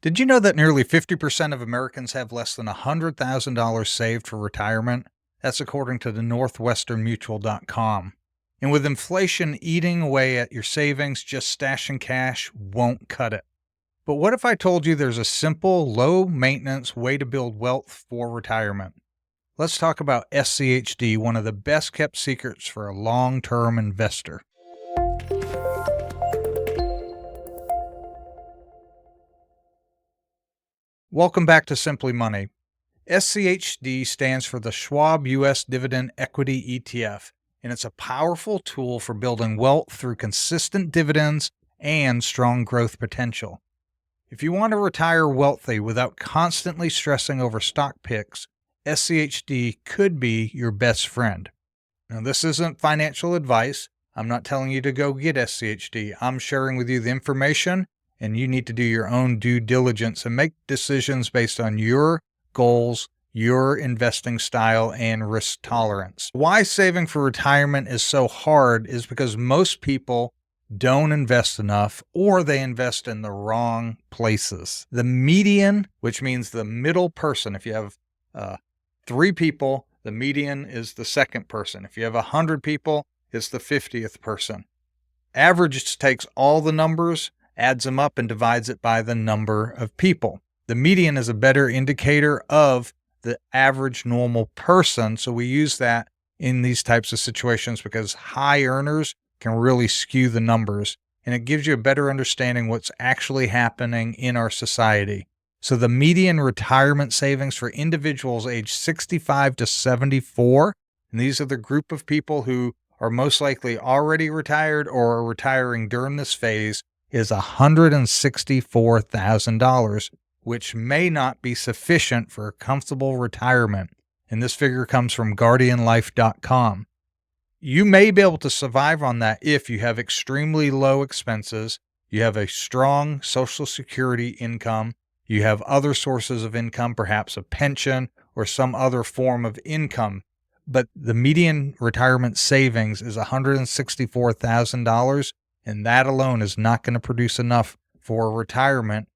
Did you know that nearly 50% of Americans have less than $100,000 saved for retirement? That's according to the northwesternmutual.com. And with inflation eating away at your savings, just stashing cash won't cut it. But what if I told you there's a simple, low maintenance way to build wealth for retirement? Let's talk about SCHD, one of the best kept secrets for a long term investor. Welcome back to Simply Money. SCHD stands for the Schwab US Dividend Equity ETF, and it's a powerful tool for building wealth through consistent dividends and strong growth potential. If you want to retire wealthy without constantly stressing over stock picks, SCHD could be your best friend. Now, this isn't financial advice. I'm not telling you to go get SCHD. I'm sharing with you the information, and you need to do your own due diligence and make decisions based on your goals, your investing style, and risk tolerance. Why saving for retirement is so hard is because most people don't invest enough, or they invest in the wrong places. The median, which means the middle person, if you have 3 people, the median is the second person. If you have 100 people, it's the 50th person. Average takes all the numbers, adds them up, and divides it by the number of people. The median is a better indicator of the average normal person, so we use that in these types of situations because high earners can really skew the numbers, and it gives you a better understanding what's actually happening in our society. So the median retirement savings for individuals aged 65 to 74, and these are the group of people who are most likely already retired or are retiring during this phase, is $164,000, which may not be sufficient for a comfortable retirement. And this figure comes from GuardianLife.com. You may be able to survive on that if you have extremely low expenses, you have a strong Social Security income, you have other sources of income, perhaps a pension or some other form of income. But the median retirement savings is $164,000, and that alone is not going to produce enough for retirement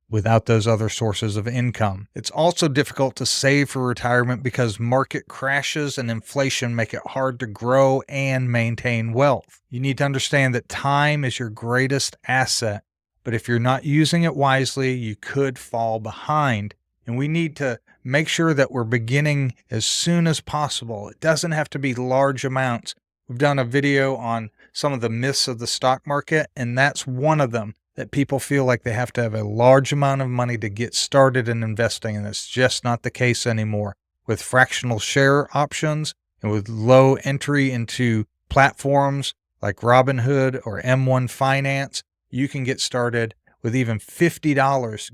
without those other sources of income. It's also difficult to save for retirement because market crashes and inflation make it hard to grow and maintain wealth. You need to understand that time is your greatest asset, but if you're not using it wisely, you could fall behind. And we need to make sure that we're beginning as soon as possible. It doesn't have to be large amounts. We've done a video on some of the myths of the stock market, and that's one of them, that people feel like they have to have a large amount of money to get started in investing, and it's just not the case anymore. With fractional share options and with low entry into platforms like Robinhood or M1 Finance, you can get started with even $50.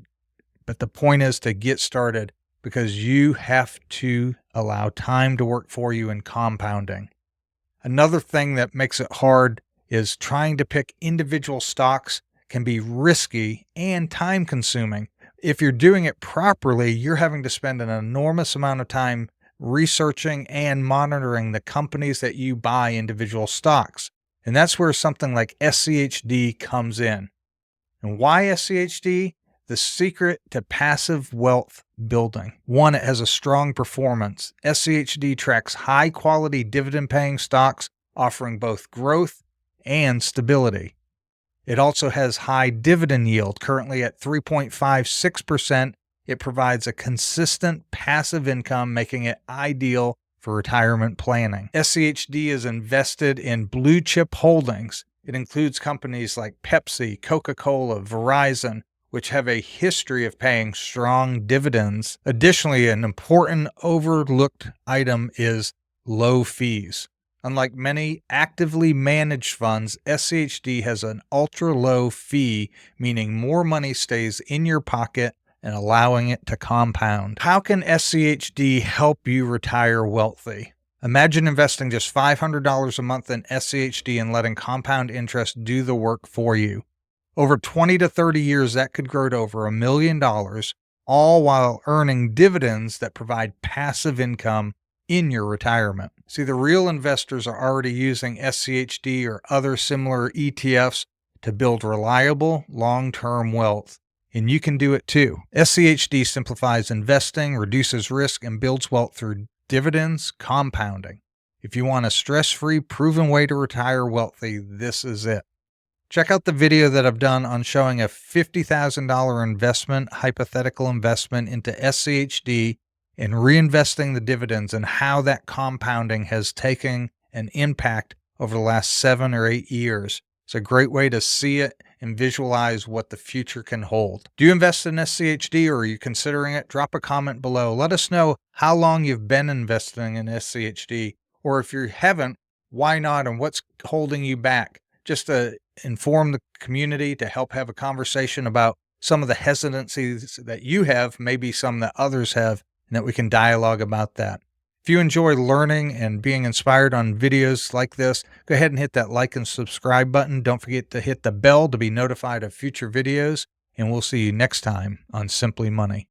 But the point is to get started because you have to allow time to work for you in compounding. Another thing that makes it hard is trying to pick individual stocks can be risky and time consuming. If you're doing it properly, you're having to spend an enormous amount of time researching and monitoring the companies that you buy individual stocks. And that's where something like SCHD comes in. And why SCHD? The secret to passive wealth building. 1, it has a strong performance. SCHD tracks high-quality dividend-paying stocks, offering both growth and stability. It also has high dividend yield, currently at 3.56%. It provides a consistent passive income, making it ideal for retirement planning. SCHD is invested in blue-chip holdings. It includes companies like Pepsi, Coca-Cola, Verizon, which have a history of paying strong dividends. Additionally, an important overlooked item is low fees. Unlike many actively managed funds, SCHD has an ultra-low fee, meaning more money stays in your pocket and allowing it to compound. How can SCHD help you retire wealthy? Imagine investing just $500 a month in SCHD and letting compound interest do the work for you. Over 20 to 30 years, that could grow to over $1 million, all while earning dividends that provide passive income in your retirement. See, the real investors are already using SCHD or other similar ETFs to build reliable, long-term wealth. and you can do it too. SCHD simplifies investing, reduces risk, and builds wealth through dividends, compounding. If you want a stress-free, proven way to retire wealthy, this is it. Check out the video that I've done on showing a $50,000 investment, hypothetical investment into SCHD and reinvesting the dividends and how that compounding has taken an impact over the last 7 or 8 years. It's a great way to see it and visualize what the future can hold. Do you invest in SCHD or are you considering it? Drop a comment below. Let us know how long you've been investing in SCHD, or if you haven't, why not and what's holding you back? Just to inform the community, to help have a conversation about some of the hesitancies that you have, maybe some that others have, and that we can dialogue about that. If you enjoy learning and being inspired on videos like this, go ahead and hit that like and subscribe button. Don't forget to hit the bell to be notified of future videos, and we'll see you next time on Simply Money.